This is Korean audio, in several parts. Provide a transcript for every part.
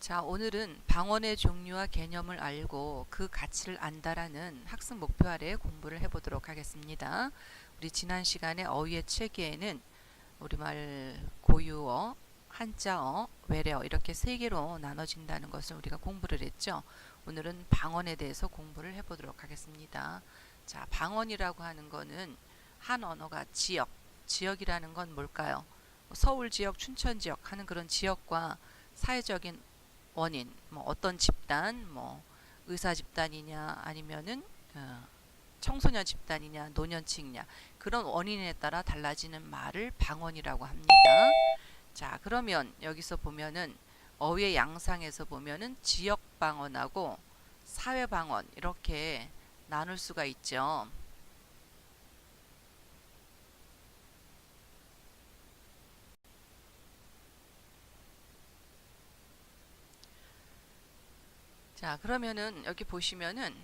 자, 오늘은 방언의 종류와 개념을 알고 그 가치를 안다라는 학습 목표 아래 공부를 해보도록 하겠습니다. 우리 지난 시간에 어휘의 체계에는 우리말 고유어, 한자어, 외래어 이렇게 세 개로 나눠진다는 것을 우리가 공부를 했죠. 오늘은 방언에 대해서 공부를 해보도록 하겠습니다. 자, 방언이라고 하는 거는 한 언어가 지역이라는 건 뭘까요? 서울 지역, 춘천 지역 하는 그런 지역과 사회적인 원인, 뭐 어떤 집단, 뭐 의사 집단이냐 아니면은 청소년 집단이냐 노년층이냐 그런 원인에 따라 달라지는 말을 방언이라고 합니다. 자, 그러면 여기서 보면은 어휘의 양상에서 보면은 지역 방언하고 사회 방언 이렇게 나눌 수가 있죠. 자, 그러면은 여기 보시면은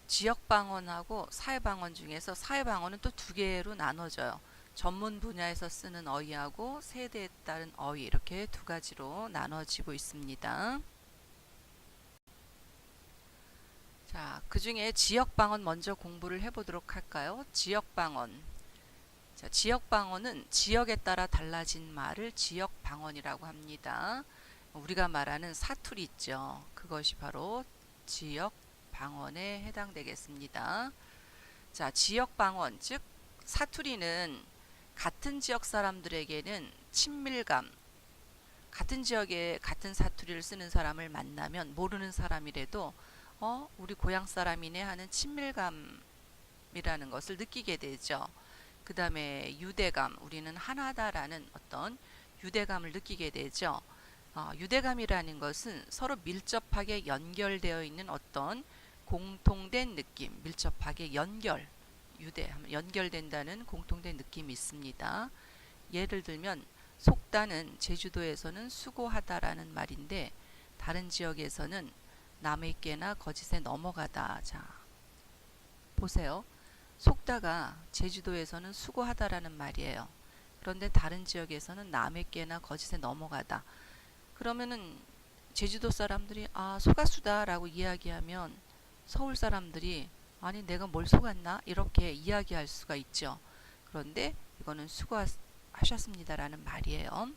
지역 방언하고 사회 방언 중에서 사회 방언은 또 두 개로 나눠져요. 전문 분야에서 쓰는 어휘하고 세대에 따른 어휘 이렇게 두 가지로 나눠지고 있습니다. 자, 그 중에 지역 방언 먼저 공부를 해보도록 할까요? 지역 방언. 자, 지역 방언은 지역에 따라 달라진 말을 지역 방언이라고 합니다. 우리가 말하는 사투리 있죠. 그것이 바로 지역 방언에 해당되겠습니다. 자, 지역 방언, 즉 사투리는 같은 지역 사람들에게는 친밀감, 같은 지역에 같은 사투리를 쓰는 사람을 만나면 모르는 사람이라도 우리 고향 사람이네 하는 친밀감이라는 것을 느끼게 되죠. 그 다음에 유대감, 우리는 하나다라는 어떤 유대감을 느끼게 되죠. 유대감이라는 것은 서로 밀접하게 연결되어 있는 어떤 공통된 느낌, 밀접하게 연결된다는 공통된 느낌이 있습니다. 예를 들면 속다는 제주도에서는 수고하다라는 말인데 다른 지역에서는 남의 깨나 거짓에 넘어가다. 자, 보세요. 속다가 제주도에서는 수고하다라는 말이에요. 그런데 다른 지역에서는 남의 깨나 거짓에 넘어가다. 그러면은 제주도 사람들이 속았수다라고 이야기하면 서울 사람들이 아니 내가 뭘 속았나 이렇게 이야기할 수가 있죠. 그런데 이거는 수고하셨습니다라는 말이에요.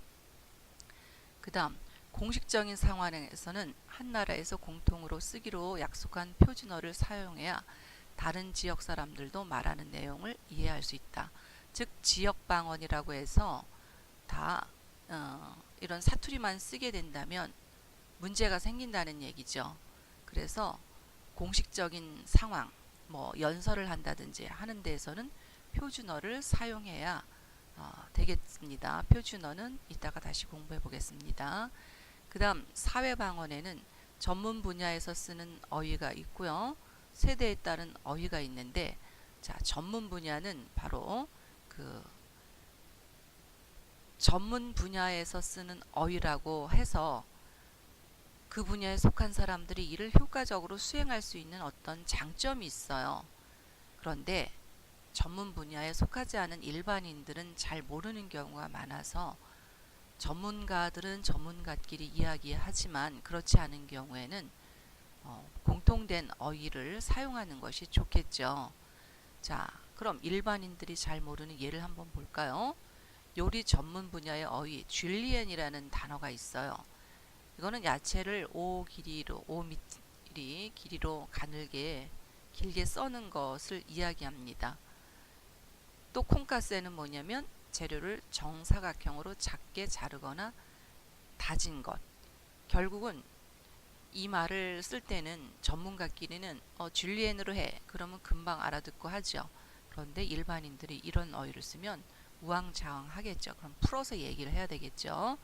그 다음 공식적인 상황에서는 한 나라에서 공통으로 쓰기로 약속한 표준어를 사용해야 다른 지역 사람들도 말하는 내용을 이해할 수 있다. 즉 지역 방언이라고 해서 다 이런 사투리만 쓰게 된다면 문제가 생긴다는 얘기죠. 그래서 공식적인 상황, 뭐 연설을 한다든지 하는 데에서는 표준어를 사용해야 되겠습니다. 표준어는 이따가 다시 공부해 보겠습니다. 그 다음 사회방언에는 전문 분야에서 쓰는 어휘가 있고요. 세대에 따른 어휘가 있는데 자, 전문 분야는 바로 그 전문 분야에서 쓰는 어휘라고 해서 그 분야에 속한 사람들이 이를 효과적으로 수행할 수 있는 어떤 장점이 있어요. 그런데 전문 분야에 속하지 않은 일반인들은 잘 모르는 경우가 많아서 전문가들은 전문가끼리 이야기하지만 그렇지 않은 경우에는 공통된 어휘를 사용하는 것이 좋겠죠. 자, 그럼 일반인들이 잘 모르는 예를 한번 볼까요? 요리 전문 분야의 어휘 줄리엔이라는 단어가 있어요. 이거는 야채를 5mm 길이로 가늘게 길게 써는 것을 이야기합니다. 또 콩가스에는 뭐냐면 재료를 정사각형으로 작게 자르거나 다진 것. 결국은 이 말을 쓸 때는 전문가끼리는 줄리엔으로 해. 그러면 금방 알아듣고 하죠. 그런데 일반인들이 이런 어휘를 쓰면 우왕좌왕하겠죠. 그럼 풀어서 얘기를 해야 되겠죠.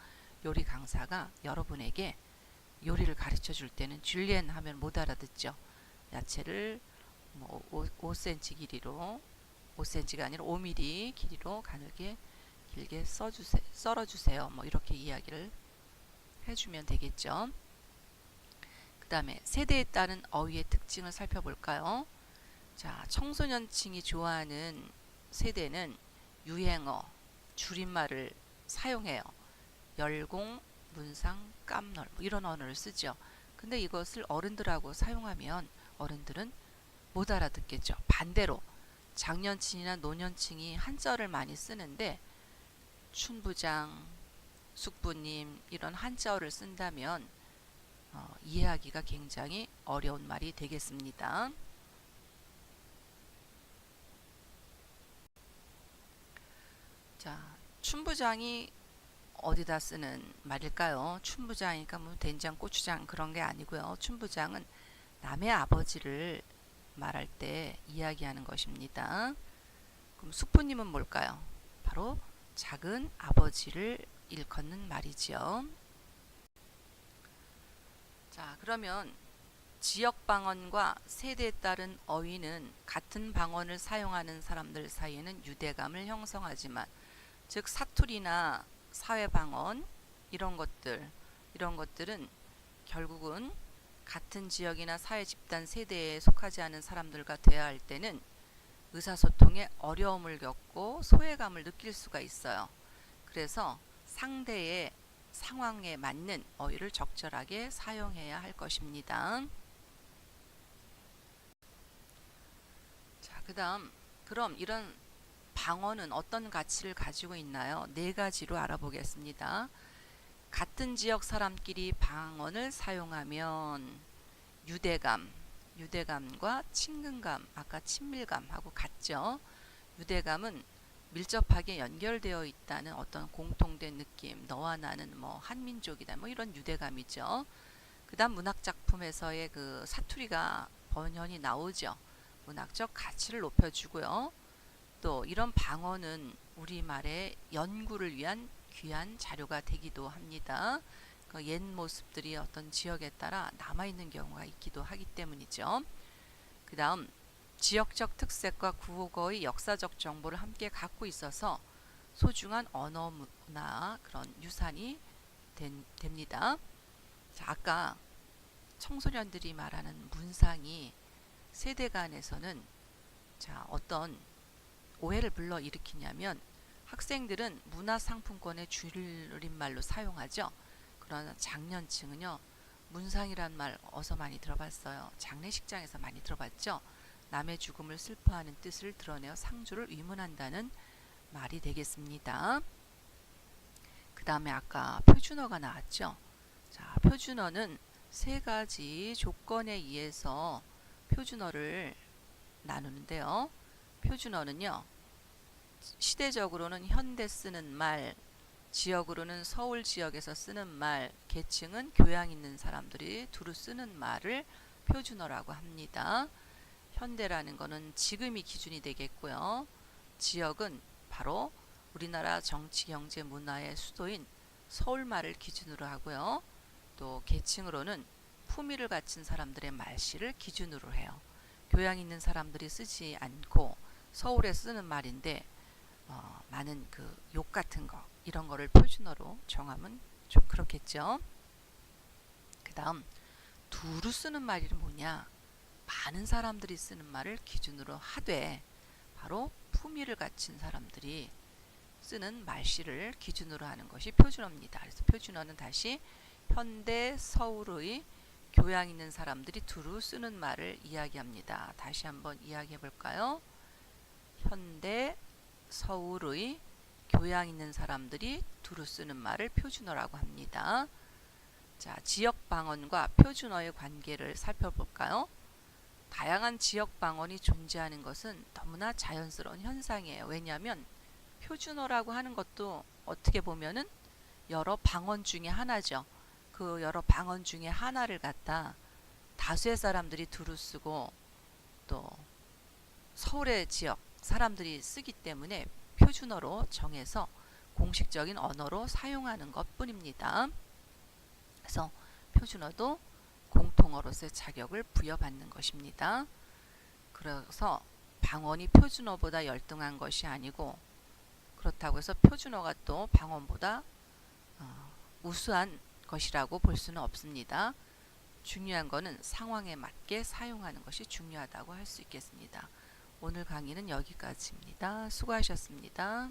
요리 강사가 여러분에게 요리를 가르쳐 줄 때는 줄리엔 하면 못 알아듣죠. 야채를 뭐 5cm 길이로 5cm가 아니라 5mm 길이로 가늘게 길게 썰어주세요. 뭐 이렇게 이야기를 해주면 되겠죠. 그 다음에 세대에 따른 어휘의 특징을 살펴볼까요? 자, 청소년층이 좋아하는 세대는 유행어, 줄임말을 사용해요. 열공, 문상, 깜놀 뭐 이런 언어를 쓰죠. 근데 이것을 어른들하고 사용하면 어른들은 못 알아듣겠죠. 반대로 장년층이나 노년층이 한자어를 많이 쓰는데 춘부장, 숙부님 이런 한자어를 쓴다면 이해하기가 굉장히 어려운 말이 되겠습니다. 자, 춘부장이 어디다 쓰는 말일까요? 춘부장이니까 뭐 된장, 고추장 그런 게 아니고요. 춘부장은 남의 아버지를 말할 때 이야기하는 것입니다. 그럼 숙부님은 뭘까요? 바로 작은 아버지를 일컫는 말이죠. 자, 그러면 지역 방언과 세대에 따른 어휘는 같은 방언을 사용하는 사람들 사이에는 유대감을 형성하지만, 즉 사투리나 사회 방언 이런 것들은 결국은 같은 지역이나 사회 집단 세대에 속하지 않은 사람들과 대화할 때는 의사소통에 어려움을 겪고 소외감을 느낄 수가 있어요. 그래서 상대의 상황에 맞는 어휘를 적절하게 사용해야 할 것입니다. 자, 그다음 그럼 이런 방언은 어떤 가치를 가지고 있나요? 네 가지로 알아보겠습니다. 같은 지역 사람끼리 방언을 사용하면 유대감과 친근감, 아까 친밀감하고 같죠. 유대감은 밀접하게 연결되어 있다는 어떤 공통된 느낌, 너와 나는 뭐 한민족이다, 뭐 이런 유대감이죠. 그다음 문학 작품에서의 그 사투리가 번연히 나오죠. 문학적 가치를 높여주고요. 또 이런 방언은 우리말의 연구를 위한 귀한 자료가 되기도 합니다. 그 옛 모습들이 어떤 지역에 따라 남아있는 경우가 있기도 하기 때문이죠. 그 다음 지역적 특색과 국어의 역사적 정보를 함께 갖고 있어서 소중한 언어 문화 그런 유산이 됩니다. 자, 아까 청소년들이 말하는 문상이 세대 간에서는 자, 어떤 오해를 불러일으키냐면 학생들은 문화상품권의 줄임말로 사용하죠. 그러나 장년층은요. 문상이란 말 어서 많이 들어봤어요. 장례식장에서 많이 들어봤죠. 남의 죽음을 슬퍼하는 뜻을 드러내어 상주를 위문한다는 말이 되겠습니다. 그 다음에 아까 표준어가 나왔죠. 자, 표준어는 세 가지 조건에 의해서 표준어를 나누는데요. 표준어는요. 시대적으로는 현대 쓰는 말, 지역으로는 서울 지역에서 쓰는 말, 계층은 교양 있는 사람들이 두루 쓰는 말을 표준어라고 합니다. 현대라는 것은 지금이 기준이 되겠고요. 지역은 바로 우리나라 정치, 경제, 문화의 수도인 서울말을 기준으로 하고요. 또 계층으로는 품위를 갖춘 사람들의 말씨를 기준으로 해요. 교양 있는 사람들이 쓰지 않고 서울에 쓰는 말인데 많은 그 욕 같은 거 이런 거를 표준어로 정하면 좀 그렇겠죠. 그 다음 두루 쓰는 말이 뭐냐? 많은 사람들이 쓰는 말을 기준으로 하되 바로 품위를 갖춘 사람들이 쓰는 말씨를 기준으로 하는 것이 표준어입니다. 그래서 표준어는 다시 현대 서울의 교양 있는 사람들이 두루 쓰는 말을 이야기합니다. 다시 한번 이야기해 볼까요? 현대 서울의 교양 있는 사람들이 두루 쓰는 말을 표준어라고 합니다. 자, 지역 방언과 표준어의 관계를 살펴볼까요? 다양한 지역 방언이 존재하는 것은 너무나 자연스러운 현상이에요. 왜냐하면 표준어라고 하는 것도 어떻게 보면은 여러 방언 중에 하나죠. 그 여러 방언 중에 하나를 갖다 다수의 사람들이 두루 쓰고 또 서울의 지역 사람들이 쓰기 때문에 표준어로 정해서 공식적인 언어로 사용하는 것 뿐입니다. 그래서 표준어도 공통어로서의 자격을 부여받는 것입니다. 그래서 방언이 표준어보다 열등한 것이 아니고 그렇다고 해서 표준어가 또 방언보다 우수한 것이라고 볼 수는 없습니다. 중요한 것은 상황에 맞게 사용하는 것이 중요하다고 할 수 있겠습니다. 오늘 강의는 여기까지입니다. 수고하셨습니다.